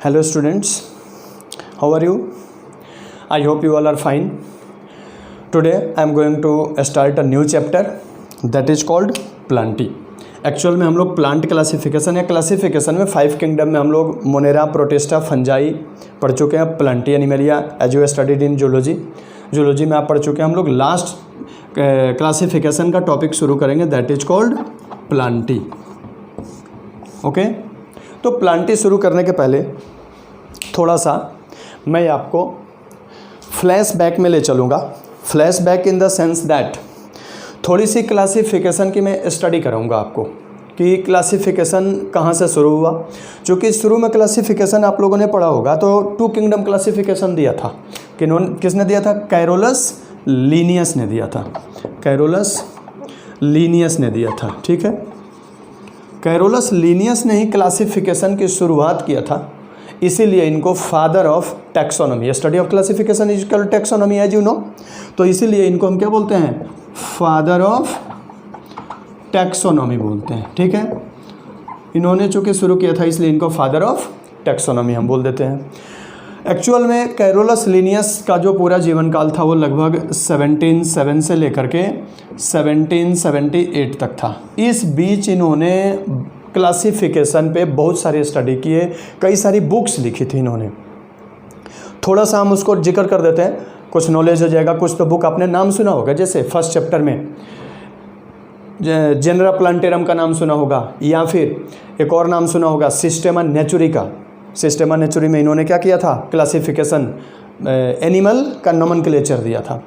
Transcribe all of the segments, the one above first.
Hello students, how are you? I hope you all are fine. Today I am going to start a new chapter that is called Plantae. Actual में हम लोग plant classification या classification में 5 kingdom में हम लोग Monera, protista, fungi पढ़ चुके हैं. Plantae animalia as you studied in zoology में आप पढ़ चुके हैं. हम लोग लास्ट क्लासिफिकेशन का टॉपिक शुरू करेंगे that is called Plantae. Okay, तो प्लांटी शुरू करने के पहले थोड़ा सा मैं आपको फ्लैशबैक में ले चलूँगा. Flashback in the sense that थोड़ी सी क्लासिफिकेशन की मैं स्टडी कराऊंगा आपको कि क्लासिफिकेशन कहाँ से शुरू हुआ. क्योंकि शुरू में क्लासिफिकेशन आप लोगों ने पढ़ा होगा तो 2 किंगडम क्लासिफिकेशन दिया था. किसने दिया था? कैरोलस लीनियस ने दिया था. कैरोलस लीनियस ने दिया था. ठीक है, कैरोलस लीनियस ने ही क्लासिफिकेशन की शुरुआत किया था. इसीलिए इनको father of taxonomy, study of classification is called taxonomy as you know. तो इसीलिए इनको हम क्या बोलते हैं? फादर ऑफ टैक्सोनॉमी बोलते हैं. ठीक है, इन्होंने चूँकि शुरू किया था इसलिए इनको फादर ऑफ टैक्सोनॉमी हम बोल देते हैं. एक्चुअल में कैरोलस लीनियस का जो पूरा जीवन काल था वो लगभग 1707 से लेकर के 1778 तक था. इस बीच इन्होंने क्लासिफिकेशन पे बहुत सारे स्टडी किए, कई सारी बुक्स लिखी थी इन्होंने. थोड़ा सा हम उसको जिक्र कर देते हैं, कुछ नॉलेज हो जाएगा. कुछ तो बुक आपने नाम सुना होगा, जैसे फर्स्ट चैप्टर में जेनरा प्लांटेरम का नाम सुना होगा, या फिर एक और नाम सुना होगा सिस्टेमा नेचुरी का. सिस्टेमा नेचुरी में इन्होंने क्या किया था? क्लासिफिकेशन एनिमल का नोमेनक्लेचर दिया था.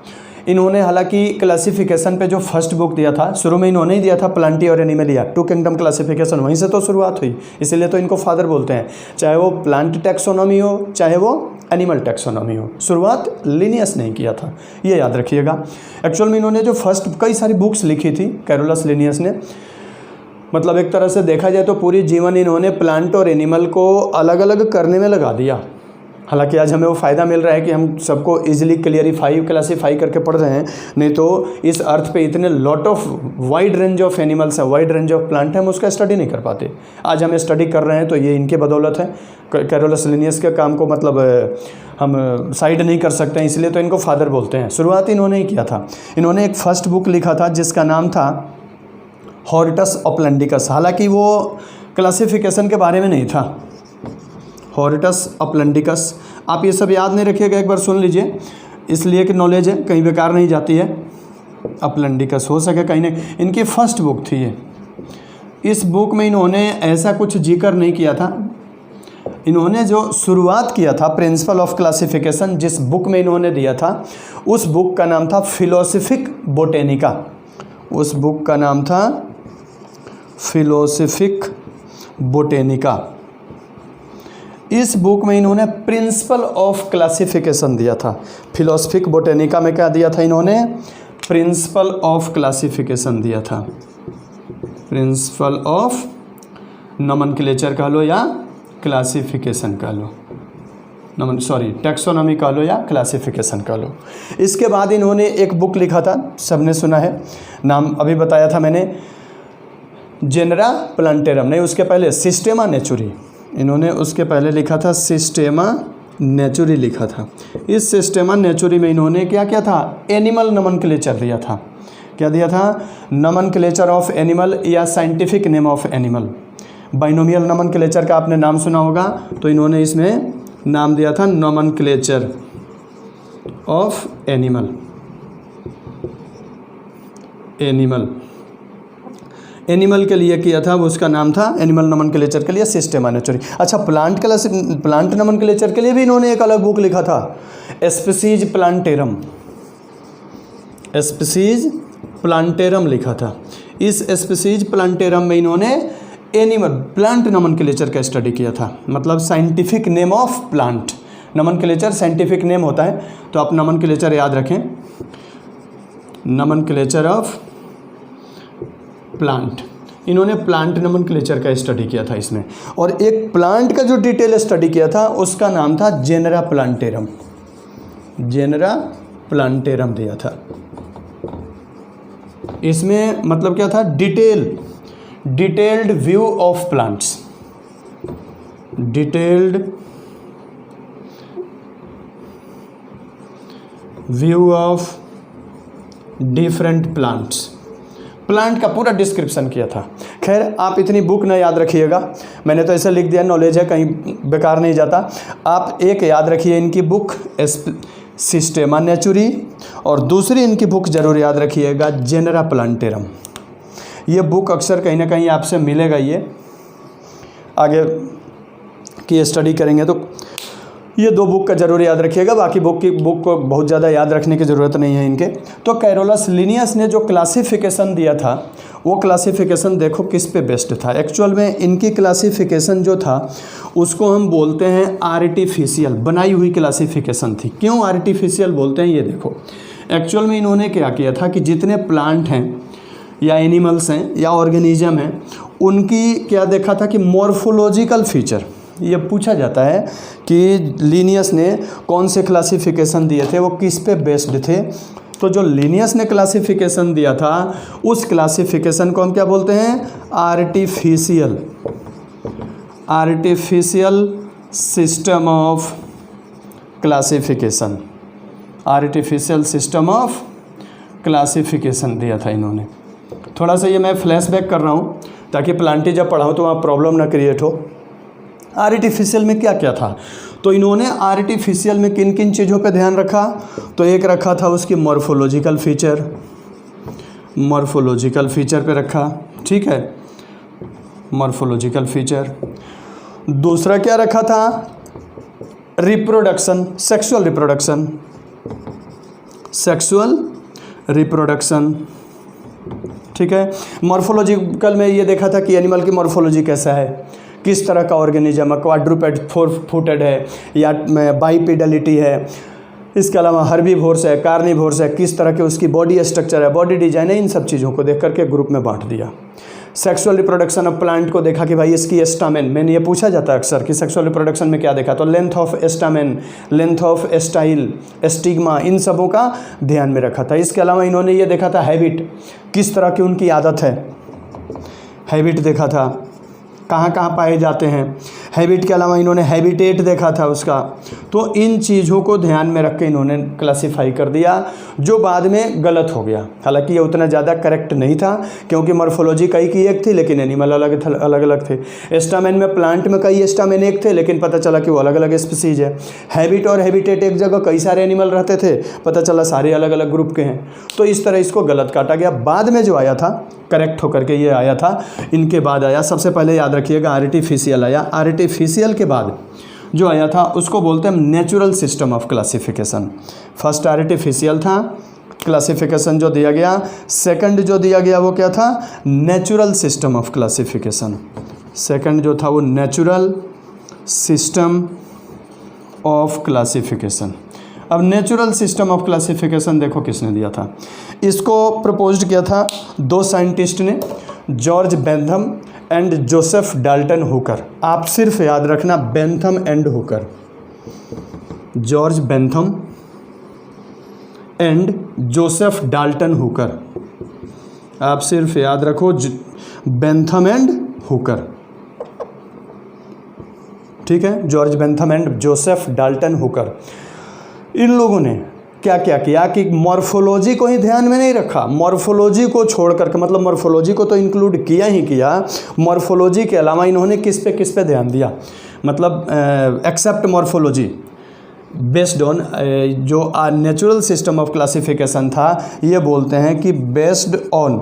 इन्होंने हालांकि क्लासिफिकेशन पे जो फर्स्ट बुक दिया था शुरू में इन्होंने ही दिया था, प्लांटी और एनिमलिया 2 किंगडम क्लासिफिकेशन, वहीं से तो शुरुआत हुई. इसीलिए तो इनको फादर बोलते हैं. चाहे वो प्लांट टैक्सोनॉमी हो चाहे वो एनिमल टैक्सोनॉमी हो, शुरुआत लीनियस ने किया था, ये याद रखिएगा. एक्चुअल में इन्होंने जो फर्स्ट कई सारी बुक्स लिखी थी कैरोलस लीनियस ने, मतलब एक तरह से देखा जाए तो पूरी जीवन इन्होंने प्लांट और एनिमल को अलग अलग करने में लगा दिया. हालांकि आज हमें वो फ़ायदा मिल रहा है कि हम सबको इजीली क्लासीफाई करके पढ़ रहे हैं. नहीं तो इस अर्थ पे इतने lot of wide range of animals है, वाइड रेंज ऑफ प्लांट है, हम उसका स्टडी नहीं कर पाते. आज हम स्टडी कर रहे हैं तो ये इनके बदौलत है. कैरोलस लीनियस के काम को मतलब हम साइड नहीं कर सकते हैं, इसलिए तो इनको फादर बोलते हैं. शुरुआत इन्होंने ही किया था. इन्होंने एक फर्स्ट बुक लिखा था जिसका नाम था हॉर्टस अपलैंडिकस. हालांकि वो क्लासिफिकेशन के बारे में नहीं था. हॉर्टस अपलैंडिकस, आप ये सब याद नहीं रखिएगा, एक बार सुन लीजिए, इसलिए कि नॉलेज है, कहीं बेकार नहीं जाती है. अपलैंडिकस हो सके कहीं नहीं, इनकी फर्स्ट बुक थी ये. इस बुक में इन्होंने ऐसा कुछ जिक्र नहीं किया था. इन्होंने जो शुरुआत किया था प्रिंसिपल ऑफ क्लासिफिकेशन, जिस बुक में इन्होंने दिया था, उस बुक का नाम था फिलोसफिक बोटेनिका. उस बुक का नाम था फिलोसफिक बोटेनिका. इस बुक में इन्होंने प्रिंसिपल ऑफ क्लासिफिकेशन दिया था. फिलोसफिक बोटेनिका में क्या दिया था इन्होंने? प्रिंसिपल ऑफ क्लासिफिकेशन दिया था. प्रिंसिपल ऑफ नोमेनक्लेचर कह लो या क्लासिफिकेशन कह लो, टैक्सोनॉमी कह लो या क्लासिफिकेशन कह लो. इसके बाद इन्होंने एक बुक लिखा था, सबने सुना है, नाम अभी बताया था मैंने, जेनरा प्लांटेरम. नहीं, उसके पहले सिस्टेमा नेचुरी. इन्होंने उसके पहले लिखा था सिस्टेमा नेचुरी लिखा था. इस सिस्टेमा नेचुरी में इन्होंने क्या किया था? एनिमल नोमेनक्लेचर दिया था. क्या दिया था? नोमेनक्लेचर ऑफ एनिमल या scientific name of animal. Binomial nomenclature का आपने नाम सुना होगा, तो इन्होंने इसमें नाम दिया था नोमेनक्लेचर ऑफ एनिमल. एनिमल के लिए किया था, वो उसका नाम था एनिमल नोमेनक्लेचर के लिए सिस्टेमा नेचुरी. अच्छा, प्लांट नोमेनक्लेचर के लिए भी इन्होंने एक अलग बुक लिखा था, स्पीसीज प्लांटेरम. स्पीसीज प्लांटेरम लिखा था. इस स्पीसीज प्लांटेरम में इन्होंने एनिमल प्लांट नोमेनक्लेचर का स्टडी किया था, मतलब scientific name of plant. Nomenclature scientific name होता है, तो आप नोमेनक्लेचर याद रखें, नोमेनक्लेचर ऑफ प्लांट. इन्होंने प्लांट नोमेनक्लेचर का स्टडी किया था इसमें. और एक प्लांट का जो डिटेल स्टडी किया था उसका नाम था जेनरा प्लांटेरम. जेनरा प्लांटेरम दिया था. इसमें मतलब क्या था? Detailed view of plants. Detailed view of different plants, plant का पूरा डिस्क्रिप्शन किया था। खैर आप इतनी बुक न याद रखिएगा, मैंने तो ऐसे लिख दिया, नॉलेज है कहीं बेकार नहीं जाता। आप एक याद रखिए इनकी बुक सिस्टेमा नेचुरी, और दूसरी इनकी बुक जरूर याद रखिएगा जेनरा प्लांटेरम। ये बुक अक्सर कहीं ना कहीं आपसे मिलेगा, ये आगे की स्टडी करेंगे तो ये दो बुक का जरूर याद रखिएगा, बाकी बुक को बहुत ज़्यादा याद रखने की ज़रूरत नहीं है इनके। तो कैरोलस लिनियस ने जो क्लासिफिकेशन दिया था वो क्लासिफिकेशन देखो किस पे बेस्ड था। एक्चुअल में इनकी क्लासिफिकेशन जो था उसको हम बोलते हैं आर्टिफिशियल, बनाई हुई क्लासिफिकेशन थी। क्यों आर्टिफिशियल बोलते हैं ये देखो, एक्चुअल में इन्होंने क्या किया था कि जितने प्लांट हैं या एनिमल्स हैं या ऑर्गेनिज्म हैं उनकी क्या देखा था कि मॉर्फोलॉजिकल फीचर, ये पूछा जाता है कि लिनियस ने कौन से क्लासिफिकेशन दिए थे, वो किस पे बेस्ड थे। तो जो लिनियस ने क्लासिफिकेशन दिया था उस क्लासिफिकेशन को हम क्या बोलते हैं, artificial system of classification, artificial system of classification दिया था इन्होंने। थोड़ा सा ये मैं फ्लैशबैक कर रहा हूँ ताकि प्लांटी जब पढ़ाऊँ तो वहाँ प्रॉब्लम ना क्रिएट हो। आर्टिफिशियल में क्या क्या था, तो इन्होंने आर्टिफिशियल में किन किन चीज़ों पे ध्यान रखा, तो एक रखा था उसकी मॉर्फोलॉजिकल फीचर पे रखा, ठीक है, मॉर्फोलॉजिकल फीचर। दूसरा क्या रखा था, रिप्रोडक्शन, सेक्सुअल रिप्रोडक्शन, ठीक है। मॉर्फोलॉजिकल में ये देखा था कि एनिमल की मॉर्फोलॉजी कैसा है, किस तरह का ऑर्गेनिज्म है, क्वाड्रूपेड 4 फुटेड है या बाइपेडलिटी है, इसके अलावा हर्बीवोर्स है, कार्निवोर्स है, किस तरह के उसकी बॉडी स्ट्रक्चर है, बॉडी डिजाइन है, इन सब चीज़ों को देख करके ग्रुप में बांट दिया। सेक्सुअल रिप्रोडक्शन ऑफ प्लांट को देखा कि भाई इसकी एस्टामेन, मैंने ये पूछा जाता है अक्सर कि सेक्सुअल रिप्रोडक्शन में क्या देखा, तो length of stamen, length of style, stigma, इन सबों का ध्यान में रखा था। इसके अलावा इन्होंने ये देखा था हैबिट, किस तरह की उनकी आदत है, हैबिट देखा था, कहाँ कहाँ पाए जाते हैं। हैबिट के अलावा इन्होंने हैबिटेट देखा था उसका। तो इन चीज़ों को ध्यान में रख के इन्होंने क्लासिफाई कर दिया, जो बाद में गलत हो गया। हालांकि ये उतना ज़्यादा करेक्ट नहीं था क्योंकि मॉर्फोलॉजी कई की एक थी लेकिन एनिमल अलग अलग थे। एस्टामेन में, प्लांट में कई एस्टामेन एक थे लेकिन पता चला कि वो अलग अलग स्पीसीज है। हैबिट और हैबिटेट एक जगह कई सारे एनिमल रहते थे, पता चला सारे अलग अलग ग्रुप के हैं। तो इस तरह इसको गलत काटा गया। बाद में जो आया था करेक्ट होकर के ये आया था, इनके बाद आया, सबसे पहले याद रखिएगा आर्टिफिशियल आया। आर्टिफिशियल के बाद जो आया था उसको बोलते हैं natural system of classification. First artificial था क्लासिफिकेशन जो दिया गया, सेकंड जो दिया गया वो क्या था, natural system of classification. Second जो था वो नेचुरल सिस्टम ऑफ क्लासिफिकेशन। अब नेचुरल सिस्टम ऑफ क्लासिफिकेशन देखो किसने दिया था, इसको प्रपोज्ड किया था दो साइंटिस्ट ने, George Bentham and Joseph Dalton Hooker. आप सिर्फ याद रखना Bentham and Hooker, George Bentham and Joseph Dalton Hooker. आप सिर्फ याद रखो बेंथम एंड हुकर, ठीक है, George Bentham and Joseph Dalton Hooker. इन लोगों ने क्या क्या किया कि मॉर्फोलॉजी को ही ध्यान में नहीं रखा, मॉर्फोलॉजी को छोड़ करके, मतलब मॉर्फोलॉजी को तो इंक्लूड किया ही किया, मॉर्फोलॉजी के अलावा इन्होंने किस पे ध्यान दिया, मतलब एक्सेप्ट मॉर्फोलॉजी बेस्ड ऑन जो नेचुरल सिस्टम ऑफ क्लासिफिकेशन था, ये बोलते हैं कि बेस्ड ऑन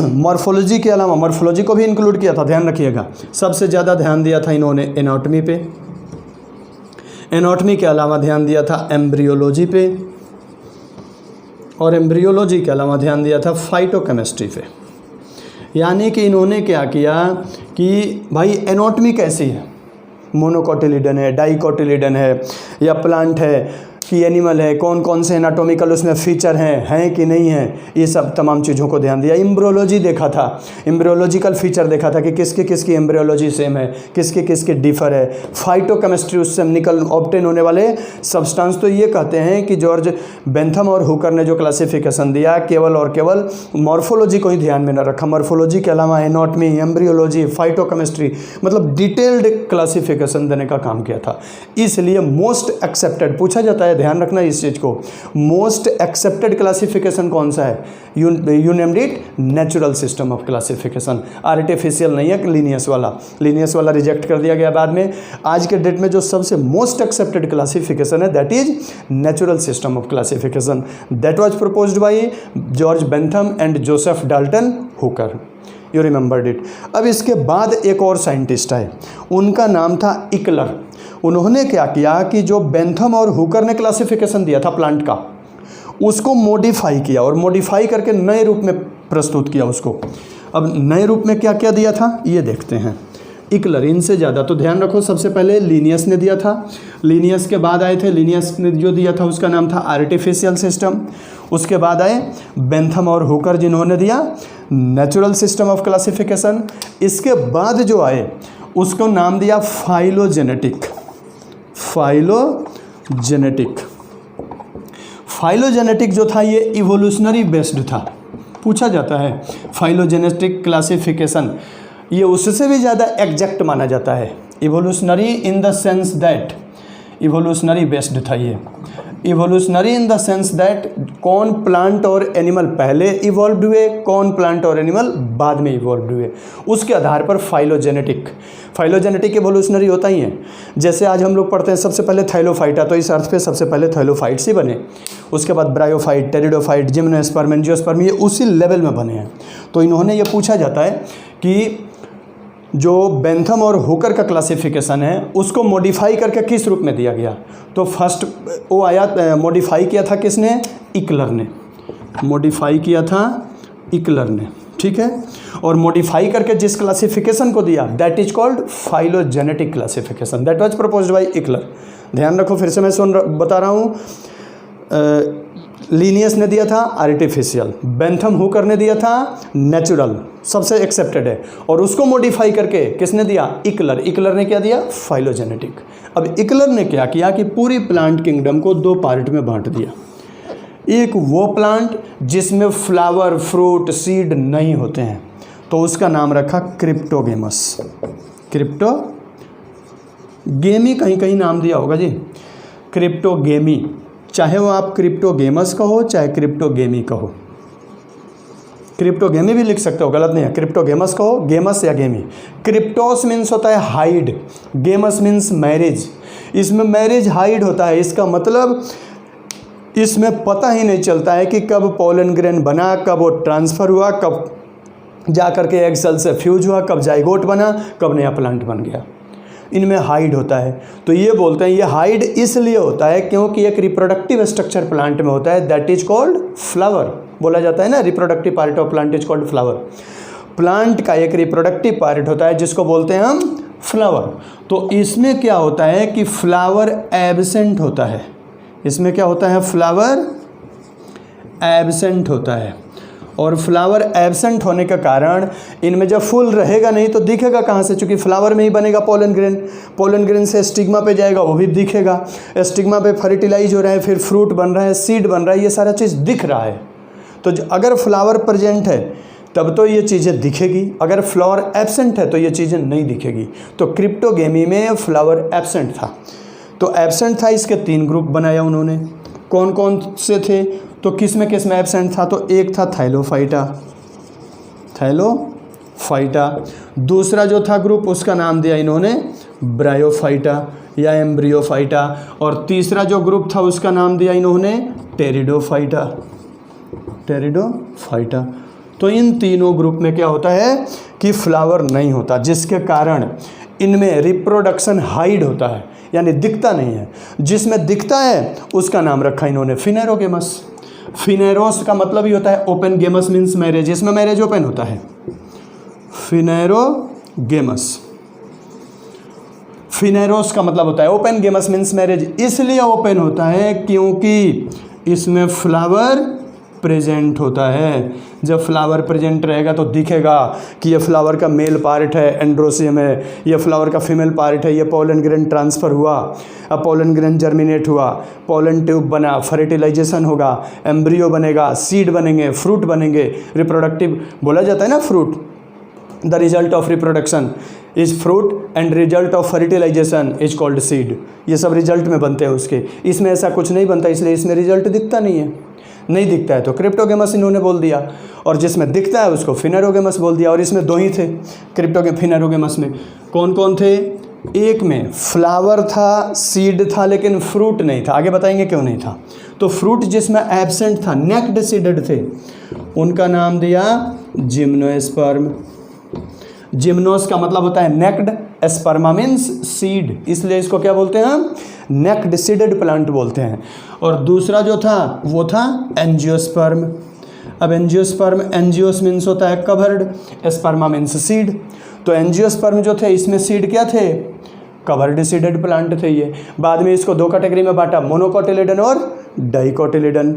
मॉर्फोलॉजी के अलावा, मॉर्फोलॉजी को भी इंक्लूड किया था, ध्यान रखिएगा। सबसे ज़्यादा ध्यान दिया था इन्होंने एनाटॉमी पे, एनाटॉमी के अलावा ध्यान दिया था एम्ब्रियोलॉजी पे, और एम्ब्रियोलॉजी के अलावा ध्यान दिया था फाइटोकेमिस्ट्री पे। यानी कि इन्होंने क्या किया कि भाई एनाटॉमी कैसी है, मोनोकोटिलिडन है, डाइकोटिलिडन है या प्लांट है कि एनिमल है, कौन कौन से एनाटॉमिकल उसमें फीचर हैं कि नहीं हैं, ये सब तमाम चीज़ों को ध्यान दिया। एम्ब्रियोलॉजी देखा था, एम्ब्रियोलॉजिकल फीचर देखा था कि किसकी किसकी एम्ब्रियोलॉजी सेम है, किसकी किसकी डिफर है। फाइटोकेमिस्ट्री, उससे निकल ऑब्टेन होने वाले सब्सटेंस। तो ये कहते हैं कि जॉर्ज बेंथम और हुकर ने जो क्लासिफिकेशन दिया केवल और केवल मॉर्फोलॉजी को ही ध्यान में न रखा, मॉर्फोलॉजी के अलावा एनाटॉमी, एम्ब्रियोलॉजी, फाइटोकेमिस्ट्री, मतलब डिटेल्ड क्लासिफिकेशन देने का काम किया था। इसलिए मोस्ट एक्सेप्टेड, पूछा जाता है ध्यान रखना इस चीज़ को। मोस्ट एक्सेप्टेड क्लासिफिकेशन कौन सा है? You named it natural system of classification, artificial नहीं है, लीनियस वाला। लीनियस वाला रिजेक्ट कर दिया गया बाद में। आज के डेट में जो सबसे मोस्ट एक्सेप्टेड क्लासिफिकेशन है that is natural system of classification, that was proposed by George Bentham and Joseph Dalton Hooker. You remembered it. अब इसके बाद एक और साइंटिस्ट आए, उनका नाम था इकलर। उन्होंने क्या किया कि जो बेंथम और हुकर ने क्लासिफिकेशन दिया था प्लांट का, उसको मॉडिफाई किया और मॉडिफाई करके नए रूप में प्रस्तुत किया उसको। अब नए रूप में क्या क्या दिया था ये देखते हैं। इकलर, इनसे ज़्यादा तो ध्यान रखो, सबसे पहले लीनियस ने दिया था, लीनियस के बाद आए थे, लीनियस ने जो दिया था उसका नाम था आर्टिफिशियल सिस्टम। उसके बाद आए बेंथम और हुकर जिन्होंने दिया नेचुरल सिस्टम ऑफ क्लासिफिकेशन। इसके बाद जो आए उसको नाम दिया फाइलोजेनेटिक। फाइलोजेनेटिक जो था ये इवोल्यूशनरी बेस्ड था। पूछा जाता है फाइलोजेनेटिक क्लासिफिकेशन, ये उससे भी ज़्यादा एग्जैक्ट माना जाता है। Evolutionary in the sense that, evolutionary based था ये। Evolutionary in the sense that कौन प्लांट और एनिमल पहले इवॉल्व हुए, कौन प्लांट और एनिमल बाद में इवॉल्व हुए, उसके आधार पर फाइलोजेनेटिक इवोल्यूशनरी होता ही है। जैसे आज हम लोग पढ़ते हैं सबसे पहले थैलोफाइटा, तो इस अर्थ पे सबसे पहले थैलोफाइट्स ही बने, उसके बाद ब्रायोफाइट, टेरिडोफाइट, जिम्नोस्पर्म, एंजियोस्पर्म, ये उसी लेवल में बने हैं। तो इन्होंने ये पूछा जाता है कि जो बेंथम और हुकर का क्लासिफिकेशन है उसको मॉडिफाई करके किस रूप में दिया गया। तो फर्स्ट वो आया, मॉडिफाई किया था किसने? इकलर ने। मॉडिफाई किया था इकलर ने, ठीक है। और मॉडिफाई करके जिस क्लासिफिकेशन को दिया that is called phylogenetic classification, that was proposed by Eichler. ध्यान रखो, फिर से मैं बता रहा हूँ। लीनियस ने दिया था आर्टिफिशियल, बेंथम हुकर ने दिया था नेचुरल, सबसे एक्सेप्टेड है, और उसको मॉडिफाई करके किसने दिया? इकलर। इकलर ने क्या दिया? फाइलोजेनेटिक। अब इकलर ने क्या किया कि पूरी प्लांट किंगडम को दो पार्ट में बांट दिया। एक वो प्लांट जिसमें फ्लावर, फ्रूट, सीड नहीं होते हैं, तो उसका नाम रखा क्रिप्टोगेमस। क्रिप्टोगेमी कहीं कहीं नाम दिया होगा जी, क्रिप्टोगेमी, चाहे वो आप क्रिप्टोगेमस कहो चाहे क्रिप्टोगेमी कहो, क्रिप्टोगेमी भी लिख सकते हो, गलत नहीं है। क्रिप्टोगेमस कहो, गेमस या गेमी। क्रिप्टोस मीन्स होता है हाइड, गेमस मीन्स मैरिज। इसमें मैरिज हाइड होता है, इसका मतलब इसमें पता ही नहीं चलता है कि कब पोलन ग्रेन बना, कब वो ट्रांसफ़र हुआ, कब जा करके एग सेल से फ्यूज हुआ, कब जाइगोट बना, कब नया प्लांट बन गया। इनमें हाइड होता है। तो ये बोलते हैं ये हाइड इसलिए होता है क्योंकि एक रिप्रोडक्टिव स्ट्रक्चर प्लांट में होता है, दैट इज कॉल्ड फ्लावर। बोला जाता है ना, reproductive part of plant is called flower. Plant का एक रिप्रोडक्टिव पार्ट होता है जिसको बोलते हैं हम फ्लावर। तो इसमें क्या होता है कि फ्लावर एब्सेंट होता है। इसमें क्या होता है? फ्लावर एब्सेंट होता है। और फ्लावर एब्सेंट होने का कारण इनमें जब फूल रहेगा नहीं तो दिखेगा कहाँ से? चूँकि फ्लावर में ही बनेगा पोलन ग्रेन, पोलन ग्रेन से स्टिग्मा पे जाएगा, वो भी दिखेगा, स्टिग्मा पे फर्टिलाइज हो रहा है, फिर फ्रूट बन रहा है, सीड बन रहा है, ये सारा चीज़ दिख रहा है। तो अगर फ्लावर प्रेजेंट है तब तो ये चीज़ें दिखेगी, अगर फ्लावर एब्सेंट है तो ये चीज़ें नहीं दिखेगी। तो क्रिप्टोगेमी में फ्लावर एब्सेंट था। तो एब्सेंट था, इसके 3 ग्रुप बनाया उन्होंने। कौन कौन से थे? तो किस में एब्सेंट था? तो एक था थैलोफाइटा। दूसरा जो था ग्रुप उसका नाम दिया इन्होंने ब्रायोफाइटा या एम्ब्रियोफाइटा। और तीसरा जो ग्रुप था उसका नाम दिया इन्होंने टेरिडोफाइटा। तो इन तीनों ग्रुप में क्या होता है कि फ्लावर नहीं होता, जिसके कारण इनमें रिप्रोडक्शन हाइड होता है, यानी दिखता नहीं है। जिसमें दिखता है उसका नाम रखा इन्होंने फिनेरोगेमस। फिनेरोस का मतलब ही होता है ओपन, गेमस मीन्स मैरिज, इसमें मैरिज ओपन होता है। फिनेरोस का मतलब होता है ओपन, गेमस मीन्स मैरिज। इसलिए ओपन होता है क्योंकि इसमें फ्लावर प्रेजेंट होता है। जब फ्लावर प्रेजेंट रहेगा तो दिखेगा कि ये फ्लावर का मेल पार्ट है, एंड्रोसियम है, ये फ्लावर का फीमेल पार्ट है, ये पोलन ग्रेन ट्रांसफ़र हुआ, अब पोलन ग्रेन जर्मिनेट हुआ, पोलन ट्यूब बना, फर्टिलाइजेशन होगा, एम्ब्रियो बनेगा, सीड बनेंगे, फ्रूट बनेंगे। रिप्रोडक्टिव बोला जाता है ना, fruit the result of reproduction. Is fruit and result of fertilization is called seed. ये सब रिजल्ट में बनते हैं उसके, इसमें ऐसा कुछ नहीं बनता, इसलिए इसमें रिजल्ट दिखता नहीं है। नहीं दिखता है तो क्रिप्टोगेमस इन्होंने बोल दिया, और जिसमें दिखता है उसको फिनेरोगेमस बोल दिया। और इसमें दो ही थे फिनेरोगेमस में, कौन कौन थे? एक में फ्लावर था, सीड था, लेकिन फ्रूट नहीं था। आगे बताएंगे क्यों नहीं था। तो फ्रूट जिसमें एब्सेंट था, नेक्ड सीडेड थे, उनका नाम दिया जिम्नोस्पर्म। जिम्नोस का मतलब होता है नेक्ड, स्पर्मा मीन्स सीड, इसलिए इसको क्या बोलते हैं हम? नेक्ड सीडेड प्लांट बोलते हैं। और दूसरा जो था वो था एंजियोस्पर्म। अब एंजियोस्पर्म, एंजियोस मीन्स होता है कवर्ड, स्पर्मा मीन्स सीड। तो एंजियोस्पर्म जो थे इसमें सीड क्या थे? कवर्ड सीडेड प्लांट थे ये। बाद में इसको दो कैटेगरी में बांटा, मोनोकोटिलिडन और डाइकोटिलिडन।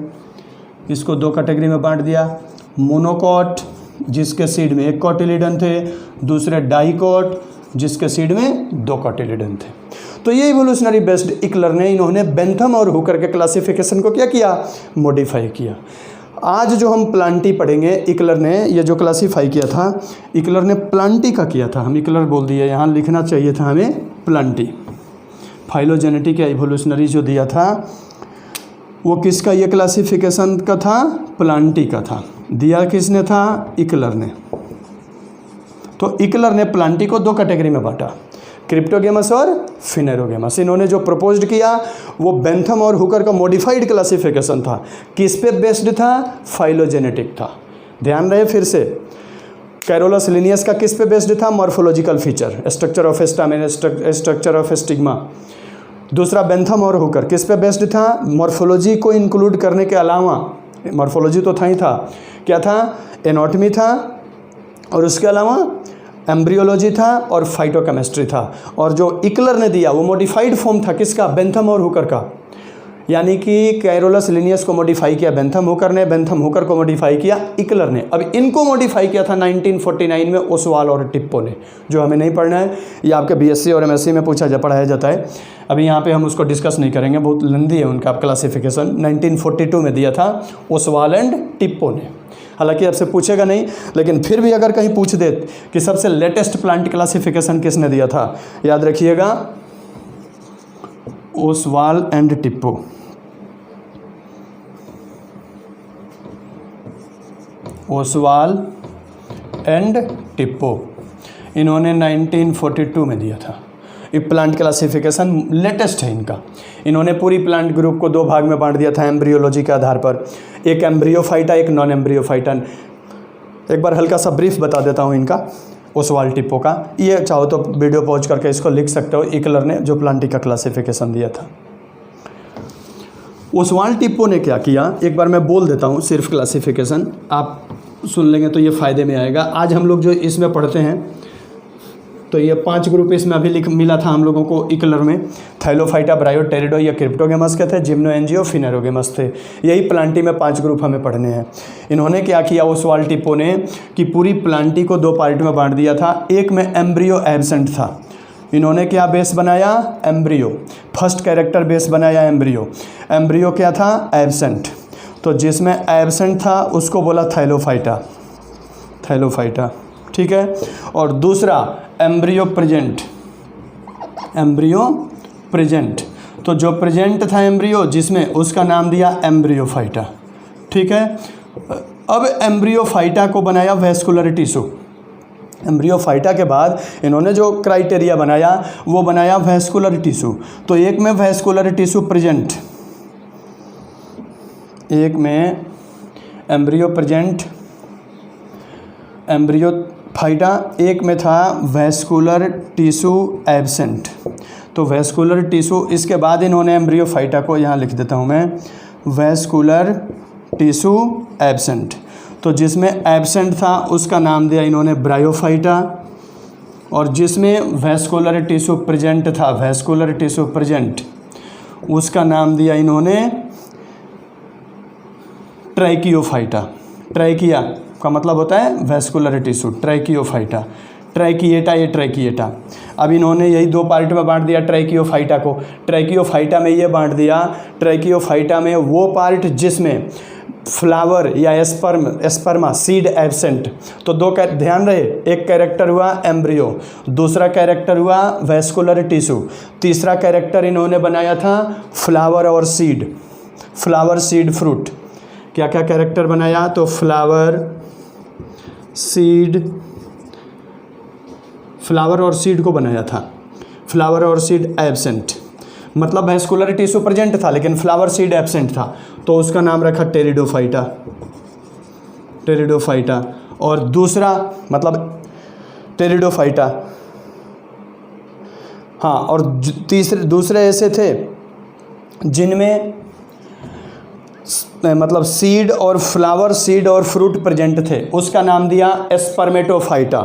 इसको दो कैटेगरी में बांट दिया, मोनोकॉट जिसके सीड में एक कोटिलिडन थे, दूसरे डाइकोट जिसके सीड में दो कोटिलिडन थे। तो ये इवोल्यूशनरी बेस्ड इकलर ने, इन्होंने बेंथम और हुकर के क्लासिफिकेशन को क्या किया? मॉडिफाई किया। आज जो हम प्लांटी पढ़ेंगे, इकलर ने ये जो क्लासीफाई किया था, इकलर ने प्लांटी का किया था। हम इकलर बोल दिए, यहाँ लिखना चाहिए था हमें प्लांटी। फाइलोजेनेटिक या इवोल्यूशनरी जो दिया था वो किसका ये क्लासिफिकेशन का था? प्लांटी का था। दिया किसने था? इकलर ने। तो इकलर ने प्लांटी को दो कैटेगरी में बांटा, क्रिप्टोगेमस और फिनेरोगेमस। इन्होंने जो प्रपोज्ड किया वो बेंथम और हुकर का मॉडिफाइड क्लासिफिकेशन था। किस पे बेस्ड था? फाइलोजेनेटिक था। ध्यान रहे फिर से, कैरोलस लिनियस का किस पे बेस्ड था? Morphological feature, structure of stamen, structure of stigma. दूसरा बेंथम और हुकर किस पे बेस्ड था? मॉर्फोलॉजी को इंक्लूड करने के अलावा, मॉर्फोलॉजी तो था ही था, क्या था? एनाटॉमी था, और उसके अलावा एम्ब्रियोलॉजी था और फाइटोकेमिस्ट्री था। और जो इकलर ने दिया वो मॉडिफाइड फॉर्म था किसका? बेंथम और हुकर का। यानी कि कैरोलस लिनियस को मॉडिफाई किया बेंथम हुकर ने, बेंथम हुकर को मॉडिफाई किया इकलर ने। अब इनको मॉडिफाई किया था 1949 में ओसवाल और टिप्पो ने, जो हमें नहीं पढ़ना है, ये आपके बीएससी और एमएससी में पढ़ाया जाता है। अभी यहाँ पे हम उसको डिस्कस नहीं करेंगे, बहुत लंबी है उनका क्लासिफिकेशन। 1942 में दिया था ओसवाल एंड टिप्पो ने। हालांकि आपसे पूछेगा नहीं, लेकिन फिर भी अगर कहीं पूछ दे कि सबसे लेटेस्ट प्लांट क्लासिफिकेशन किसने दिया था, याद रखिएगा Oswald and Tippo. Oswald and Tippo, इन्होंने 1942 में दिया था। ये प्लांट क्लासिफिकेशन लेटेस्ट है इनका। इन्होंने पूरी प्लांट ग्रुप को दो भाग में बांट दिया था एम्ब्रियोलॉजी के आधार पर, एक एम्ब्रियोफाइटा, एक नॉन एम्ब्रियोफाइटा। एक बार हल्का सा ब्रीफ बता देता हूँ इनका, ओसवाल टिप्पो का। ये चाहो तो वीडियो पॉज करके इसको लिख सकते हो, इकलर ने जो प्लांटी का क्लासिफिकेशन दिया था। ओसवाल टिप्पो ने क्या किया, एक बार मैं बोल देता हूँ सिर्फ क्लासिफिकेशन, आप सुन लेंगे तो ये फ़ायदे में आएगा। आज हम लोग जो इसमें पढ़ते हैं तो ये 5 ग्रुप इसमें अभी मिला था हम लोगों को इकलर में। थैलोफाइटा, ब्रायोटेरिडो, ये क्रिप्टोगेमस के थे, जिम्नो, एंजियो, फिनेरोगेमस थे। यही प्लांटी में 5 ग्रुप हमें पढ़ने हैं। इन्होंने क्या किया ओसवाल टिप्पो ने कि पूरी प्लांटी को 2 पार्ट में बांट दिया था। एक में एम्ब्रियो एब्सेंट था, इन्होंने क्या बेस बनाया? एम्ब्रियो। फर्स्ट कैरेक्टर बेस बनाया एम्ब्रियो। एम्ब्रियो क्या था? एब्सेंट। तो जिसमें एब्सेंट था उसको बोला थैलोफाइटा, थैलोफाइटा, ठीक है। और दूसरा एम्ब्रियो प्रेजेंट, एम्ब्रियो प्रेजेंट, तो जो प्रेजेंट था एम्ब्रियो जिसमें, उसका नाम दिया एम्ब्रियोफाइटा, ठीक है। अब एम्ब्रियोफाइटा को बनाया वैस्कुलर टिश्यू। एम्ब्रियोफाइटा के बाद इन्होंने जो क्राइटेरिया बनाया वो बनाया वैस्कुलर टिश्यू। तो एक में वैस्कुलर टिश्यू प्रेजेंट, एक में एम्ब्रियो प्रेजेंट एम्ब्रियोफाइटा, एक में था वैस्कुलर टिश्यू एब्सेंट। तो वैस्कुलर टिश्यू, इसके बाद इन्होंने एम्ब्रियोफाइटा को यहाँ लिख देता हूँ मैं, वैस्कुलर टिश्यू एब्सेंट। तो जिसमें एब्सेंट था उसका नाम दिया इन्होंने ब्रायोफाइटा, और जिसमें वैस्कुलर टिश्यू प्रेजेंट था, वैस्कुलर टिश्यू प्रेजेंट, उसका नाम दिया इन्होंने ट्रैकियोफाइटा। ट्रैकिया का मतलब होता है वैस्कुलर टिश्यू, ट्रैकियोफाइटा, ट्रैकिएटा, ये ट्रैकिएटा। अब इन्होंने यही 2 पार्ट में बांट दिया ट्रैकियोफाइटा को। ट्रैकियोफाइटा में ये बांट दिया, ट्रैकियोफाइटा में वो पार्ट जिसमें फ्लावर या एस्पर्मा सीड एब्सेंट। तो दो ध्यान रहे, एक कैरेक्टर हुआ एम्ब्रियो, दूसरा कैरेक्टर हुआ वैस्कुलर टिश्यू, तीसरा कैरेक्टर इन्होंने बनाया था फ्लावर और सीड, फ्लावर सीड फ्रूट। क्या क्या कैरेक्टर बनाया? तो फ्लावर और सीड को बनाया था, फ्लावर और सीड एब्सेंट, मतलब वैस्कुलर टिश्यू प्रेजेंट था लेकिन फ्लावर सीड एब्सेंट था, तो उसका नाम रखा टेरिडोफाइटा। और दूसरा मतलब टेरिडोफाइटा, हाँ, और दूसरे ऐसे थे जिनमें मतलब सीड और फ्लावर, सीड और फ्रूट प्रेजेंट थे, उसका नाम दिया स्पर्मेटोफाइटा।